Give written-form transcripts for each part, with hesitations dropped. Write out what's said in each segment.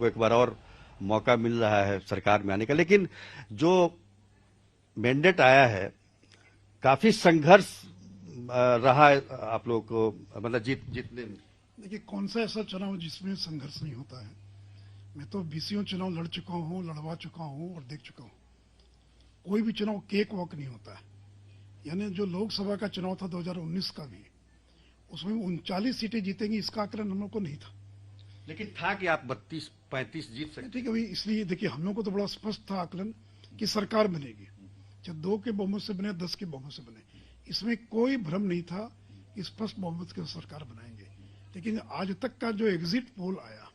को एक बार और मौका मिल रहा है सरकार में आने का, लेकिन जो मैंडेट आया है काफी संघर्ष रहा है आप लोगों को, मतलब जीतने में। देखिए, कौन सा ऐसा चुनाव जिसमें संघर्ष नहीं होता है। मैं तो 20 चुनाव लड़ चुका हूँ, लड़वा चुका हूँ और देख चुका हूँ। कोई भी चुनाव केक वॉक नहीं होता है। यानी जो लोकसभा का चुनाव था 2019 का भी, उसमें 39 सीटें जीतेंगी इसका आकलन हम लोग को नहीं था, लेकिन था कि आप 32-35 जीत सकते। ठीक है भाई, इसलिए देखिए हम लोग को तो बड़ा स्पष्ट था आकलन कि सरकार बनेगी, चाहे 2 के बहुमत से बने 10 के बहुमत से बने, इसमें कोई भ्रम नहीं था कि स्पष्ट बहुमत की सरकार बनाएंगे। लेकिन आज तक का जो एग्जिट पोल आया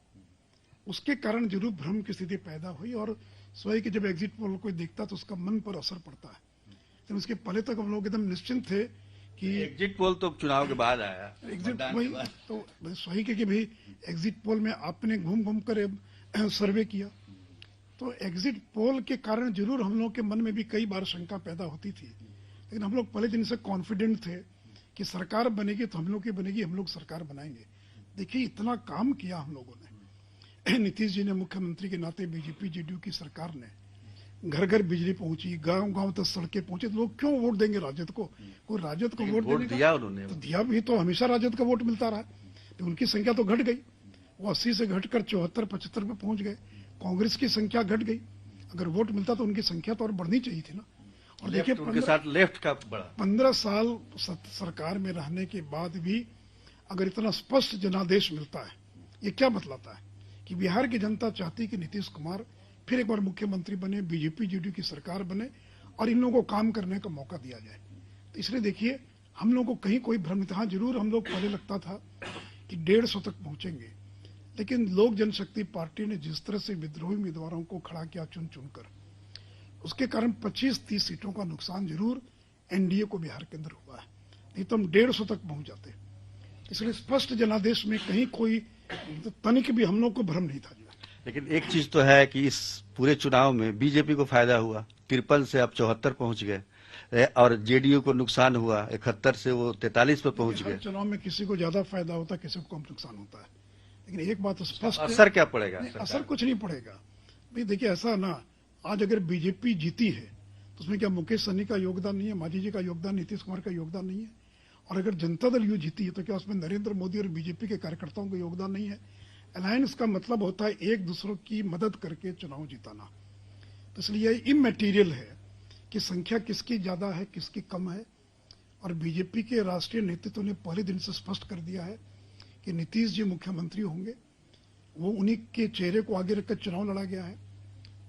उसके कारण जरूर भ्रम की स्थिति पैदा हुई, और स्वयं कि जब एग्जिट पोल कोई देखता तो उसका मन पर असर पड़ता है। तो उसके पहले तक हम लोग एकदम निश्चिंत थे कि एग्जिट पोल तो चुनाव के बाद आया, एग्जिट वही तो सही कि भाई एग्जिट पोल में आपने घूम घूम कर सर्वे किया, तो एग्जिट पोल के कारण जरूर हम लोग के मन में भी कई बार शंका पैदा होती थी, लेकिन हम लोग पहले दिन से कॉन्फिडेंट थे कि सरकार बनेगी तो हम लोग की बनेगी, हम लोग सरकार बनाएंगे। देखिए इतना काम किया हम लोगों ने, नीतीश जी ने मुख्यमंत्री के नाते, बीजेपी जेडीयू की सरकार ने घर घर बिजली पहुंची, गांव गांव तक सड़कें पहुंची। तो लोग क्यों वोट देंगे राजद को? कोई राजद को वोट दिया उन्होंने, तो दिया भी, तो हमेशा राजद का वोट मिलता रहा। तो उनकी संख्या तो घट गई, वो 80 से घटकर 74-75 पे पहुंच गए। कांग्रेस की संख्या घट गई, अगर वोट मिलता तो उनकी संख्या तो और बढ़नी चाहिए थी ना। और देखिए उनके साथ लेफ्ट का बड़ा 15 साल सरकार में रहने के बाद भी अगर इतना स्पष्ट जनादेश मिलता है, ये क्या बतलाता है कि बिहार की जनता चाहती कि नीतीश कुमार फिर एक बार मुख्यमंत्री बने, बीजेपी जेडीयू की सरकार बने और इन लोगों को काम करने का मौका दिया जाए। तो इसलिए देखिए हम लोगों को कहीं कोई भ्रम नहीं था। हाँ, जरूर हम लोग पहले लगता था कि 150 तक पहुंचेंगे, लेकिन लोक जनशक्ति पार्टी ने जिस तरह से विद्रोही उम्मीदवारों को खड़ा किया चुन चुनकर, उसके कारण 25-30 सीटों का नुकसान जरूर एनडीए को बिहार के अंदर हुआ है, नहीं तो हम 150 तक पहुंच जाते। इसलिए स्पष्ट जनादेश में कहीं कोई तनिक भी हम लोग को भ्रम नहीं था। लेकिन एक चीज तो है कि इस पूरे चुनाव में बीजेपी को फायदा हुआ, 53 से अब 74 पहुंच गए, और जेडीयू को नुकसान हुआ, 71 से वो 43 पर पहुंच गए। चुनाव में किसी को ज्यादा फायदा होता है, किसी को कम नुकसान होता है, लेकिन एक बात स्पष्ट, असर क्या पड़ेगा? असर कुछ नहीं पड़ेगा भाई। देखिए ऐसा ना, आज अगर बीजेपी जीती है तो उसमें क्या मुकेश सहनी का योगदान नहीं है, मांझी जी का योगदान, नीतीश कुमार का योगदान नहीं है? और अगर जनता दल यू जीती है तो क्या उसमें नरेंद्र मोदी और बीजेपी के कार्यकर्ताओं का योगदान नहीं है? अलायंस का मतलब होता है एक दूसरों की मदद करके चुनाव जिताना। तो इसलिए इमैटीरियल है कि संख्या किसकी ज्यादा है, किसकी कम है। और बीजेपी के राष्ट्रीय नेतृत्व ने पहले दिन से स्पष्ट कर दिया है कि नीतीश जी मुख्यमंत्री होंगे, वो उन्हीं के चेहरे को आगे रखकर चुनाव लड़ा गया है।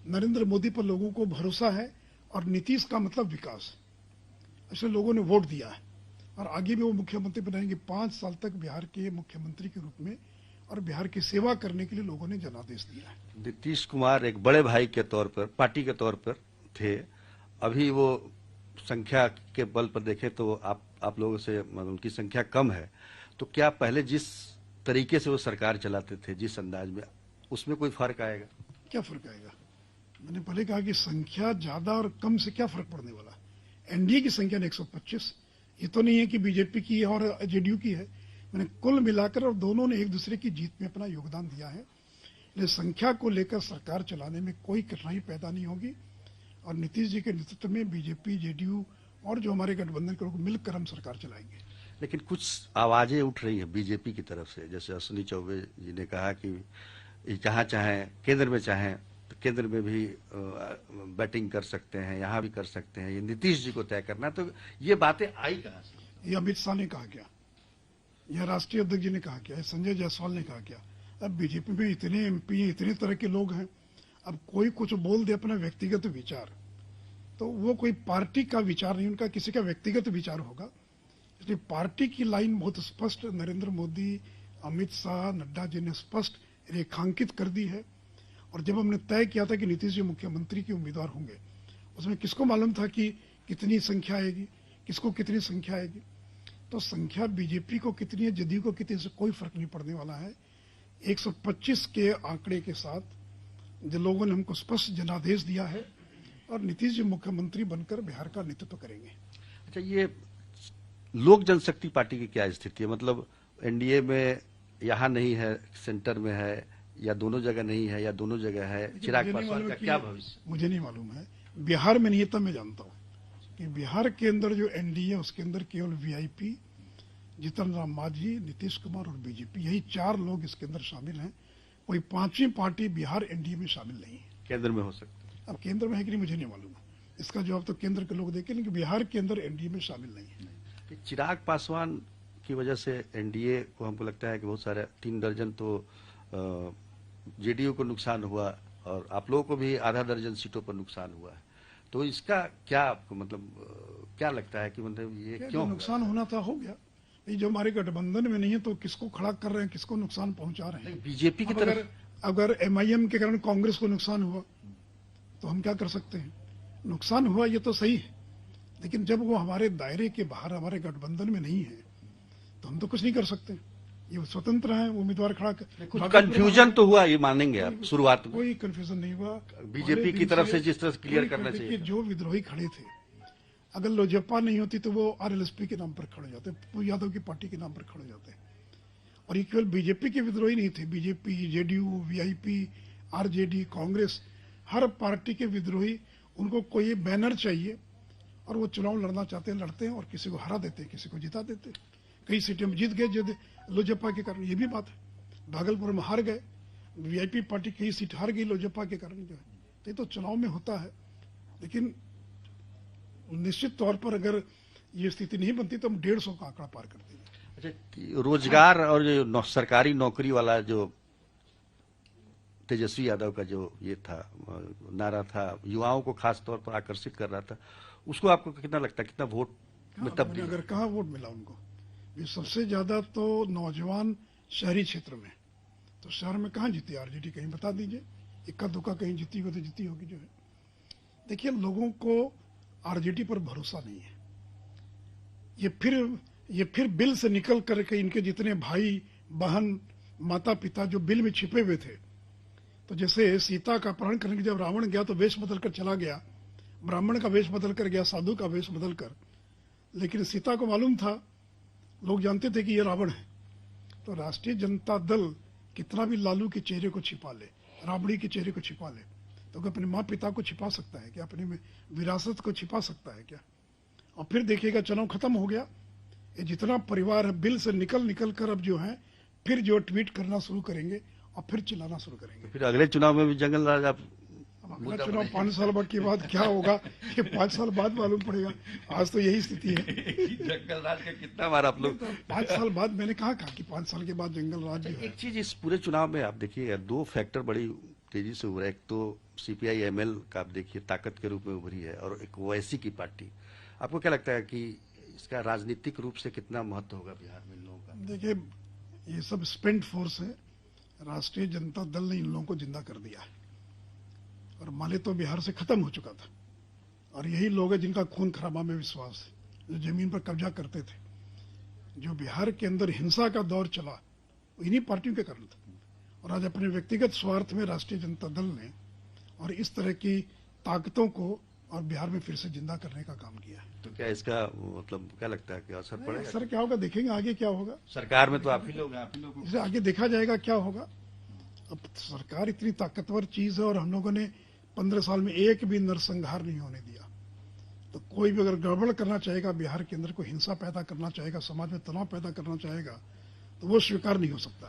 नरेंद्र मोदी पर लोगों को भरोसा है और नीतीश का मतलब विकास, इसलिए लोगों ने वोट दिया है और आगे भी वो मुख्यमंत्री बनाएंगे। 5 साल तक बिहार के मुख्यमंत्री के रूप में और बिहार की सेवा करने के लिए लोगों ने जनादेश दिया है। नीतीश कुमार एक बड़े भाई के तौर पर, पार्टी के तौर पर थे, अभी वो संख्या के बल पर देखें तो आप लोगों से उनकी संख्या कम है, तो क्या पहले जिस तरीके से वो सरकार चलाते थे, जिस अंदाज में, उसमें कोई फर्क आएगा? क्या फर्क आएगा? मैंने पहले कहा कि संख्या ज्यादा और कम से क्या फर्क पड़ने वाला। एनडीए की संख्या 125, ये तो नहीं है कि बीजेपी की है और जेडीयू की है। मैंने कुल मिलाकर, और दोनों ने एक दूसरे की जीत में अपना योगदान दिया है, इसलिए संख्या को लेकर सरकार चलाने में कोई कठिनाई पैदा नहीं होगी। और नीतीश जी के नेतृत्व में बीजेपी, जेडीयू और जो हमारे गठबंधन के लोग मिलकर हम सरकार चलाएंगे। लेकिन कुछ आवाजें उठ रही हैं बीजेपी की तरफ से, जैसे अश्विनी चौबे जी ने कहा कि जहाँ चाहें केंद्र में, चाहें तो केंद्र में भी बैटिंग कर सकते हैं, यहाँ भी कर सकते हैं, ये नीतीश जी को तय करना। तो ये बातें आई कहाँ से? ये अमित शाह ने कहा क्या, यह राष्ट्रीय अध्यक्ष जी ने कहा क्या, संजय जायसवाल ने कहा क्या? अब बीजेपी में इतने एमपी, इतने तरह के लोग हैं, अब कोई कुछ बोल दे अपना व्यक्तिगत विचार, तो वो कोई पार्टी का विचार नहीं, उनका किसी का व्यक्तिगत विचार होगा। इसलिए पार्टी की लाइन बहुत स्पष्ट नरेंद्र मोदी, अमित शाह, नड्डा जी ने स्पष्ट रेखांकित कर दी है। और जब हमने तय किया था कि नीतीश जी मुख्यमंत्री के उम्मीदवार होंगे, उसमें किसको मालूम था कि कितनी संख्या आएगी, किसको कितनी संख्या आएगी? तो संख्या बीजेपी को कितनी है, जदयू को कितनी, से कोई फर्क नहीं पड़ने वाला है। 125 के आंकड़े के साथ जो लोगों ने हमको स्पष्ट जनादेश दिया है, और नीतीश जी मुख्यमंत्री बनकर बिहार का नेतृत्व करेंगे। अच्छा, ये लोक जनशक्ति पार्टी की क्या स्थिति है? मतलब एनडीए में यहाँ नहीं है, सेंटर में है, या दोनों जगह नहीं है, या दोनों जगह है? चिराग मुझे नहीं पासवान मालूम का कि- क्या भविष्य? मुझे नहीं मालूम है। बिहार में नहीं है, तब मैं जानता हूँ कि बिहार के अंदर जो एनडीए है उसके अंदर केवल वीआईपी, जीतन राम मांझी, नीतीश कुमार और बीजेपी, यही 4 लोग इसके अंदर शामिल हैं। कोई 5वीं पार्टी बिहार एनडीए में शामिल नहीं है। केंद्र में हो सकता है। अब केंद्र में है कि नहीं मुझे नहीं मालूम है, इसका जवाब तो केंद्र के लोग देंगे, लेकिन बिहार के अंदर एनडीए में शामिल नहीं है। कि चिराग पासवान की वजह से एनडीए को हमको लगता है कि बहुत सारे 3 दर्जन तो जेडीयू को नुकसान हुआ, और आप लोगों को भी आधा दर्जन सीटों पर नुकसान हुआ है। तो इसका क्या आपको मतलब क्या लगता है कि मतलब ये क्या क्यों जो नुकसान होना था हो गया। ये जो हमारे गठबंधन में नहीं है तो किसको खड़ा कर रहे हैं, किसको नुकसान पहुंचा रहे हैं। बीजेपी की अब तरफ? अगर एमआईएम के कारण कांग्रेस को नुकसान हुआ तो हम क्या कर सकते हैं? नुकसान हुआ ये तो सही है, लेकिन जब वो हमारे दायरे के बाहर, हमारे गठबंधन में नहीं है, तो हम तो कुछ नहीं कर सकते। ये स्वतंत्र है, वो उम्मीदवार खड़ा कर। कुछ कंफ्यूजन तो हुआ, ये मानेंगे आप शुरुआत में? कोई कंफ्यूजन नहीं हुआ बीजेपी की तरफ से जिस तरह से क्लियर करना चाहिए था। जो विद्रोही खड़े थे, अगर लोजपा नहीं होती तो वो आरएलएसपी के नाम पर खड़े हो जाते, पप्पू यादव की पार्टी के नाम पर खड़े हो जाते। और ये केवल बीजेपी के विद्रोही नहीं थे, BJP, JDU, VIP, RJD, Congress, हर पार्टी के विद्रोही, उनको कोई बैनर चाहिए और वो चुनाव लड़ना चाहते हैं, लड़ते हैं और किसी को हरा देते हैं, किसी को जिता देते हैं। कई सीटें में जीत गए लोजपा के कारण, ये भी बात है। भागलपुर में हार गए, वीआईपी पार्टी कई सीट हार गई लोजपा के कारण जो है। तो ये तो चुनाव में होता है, लेकिन निश्चित तौर पर अगर ये स्थिति नहीं बनती तो हम 150 का आंकड़ा पार कर देंगे। अच्छा, रोजगार और जो सरकारी नौकरी वाला जो तेजस्वी यादव का जो ये था नारा था, युवाओं को खास तौर पर आकर्षित कर रहा था, उसको आपको कितना लगता है, कितना वोट में तब्दील? अगर कहाँ वोट मिला उनको? ये सबसे ज्यादा तो नौजवान शहरी क्षेत्र में, तो शहर में कहाँ जीती आरजेडी? कहीं बता दीजिए, इक्का दुक्का कहीं जीती हो तो जीती होगी जो है। देखिए, लोगों को आरजेडी पर भरोसा नहीं है। ये फिर बिल से निकल करके इनके जितने भाई बहन माता पिता जो बिल में छिपे हुए थे, तो जैसे सीता का अपहरण करने के जब रावण गया तो वेश बदल कर चला गया, ब्राह्मण का वेश बदल कर गया, साधु का वेश बदल कर, लेकिन सीता को मालूम था, लोग जानते थे कि ये रावण है। तो राष्ट्रीय जनता दल कितना भी लालू के चेहरे को छिपा ले, राबड़ी के चेहरे को छिपा ले, तो अपने माँ पिता को छिपा सकता है क्या? अपने में विरासत को छिपा सकता है क्या? और फिर देखिएगा, चुनाव खत्म हो गया, ये जितना परिवार है बिल से निकल कर अब जो है फिर जो ट्वीट करना शुरू करेंगे और फिर चिल्लाना शुरू करेंगे। फिर अगले चुनाव में भी जंगल राज आप? अगला चुनाव 5 साल बाद के बाद क्या होगा ये 5 साल बाद मालूम पड़ेगा। आज तो यही स्थिति है। जंगल राज का कितना बार आप लोग? 5 साल बाद मैंने कहा कि 5 साल के बाद जंगल राज जो है। एक चीज इस पूरे चुनाव में आप देखिए, 2 फैक्टर बड़ी तेजी से उभरा। एक तो सीपीआई एमएल का आप देखिए ताकत के रूप में उभरी है, और एक ओवैसी की पार्टी। आपको क्या लगता है कि इसका राजनीतिक रूप से कितना महत्व होगा बिहार में इन लोगों का? देखिए, ये सब स्पेंट फोर्स है। राष्ट्रीय जनता दल ने इन लोगों को जिंदा कर दिया है, और माले तो बिहार से खत्म हो चुका था। और यही लोग हैं जिनका खून खराबा में विश्वास है, जो जमीन पर कब्जा करते थे। जो बिहार के अंदर हिंसा का दौर चला, वो इन्हीं पार्टियों के कारण था। और आज अपने व्यक्तिगत स्वार्थ में राष्ट्रीय जनता दल ने और इस तरह की ताकतों को और बिहार में फिर से जिंदा करने का काम किया है। तो क्या इसका मतलब क्या लगता है कि असर पड़ेगा? सर क्या होगा, देखेंगे आगे क्या होगा। सरकार में तो आप ही लोग हैं, आप ही लोग इसे आगे देखा जाएगा क्या होगा। अब सरकार इतनी ताकतवर चीज है, और हम लोगों ने 15 साल में एक भी नरसंहार नहीं होने दिया। तो कोई भी अगर गड़बड़ करना चाहेगा, बिहार के अंदर कोई हिंसा पैदा करना चाहेगा, समाज में तनाव पैदा करना चाहेगा, तो वो स्वीकार नहीं हो सकता।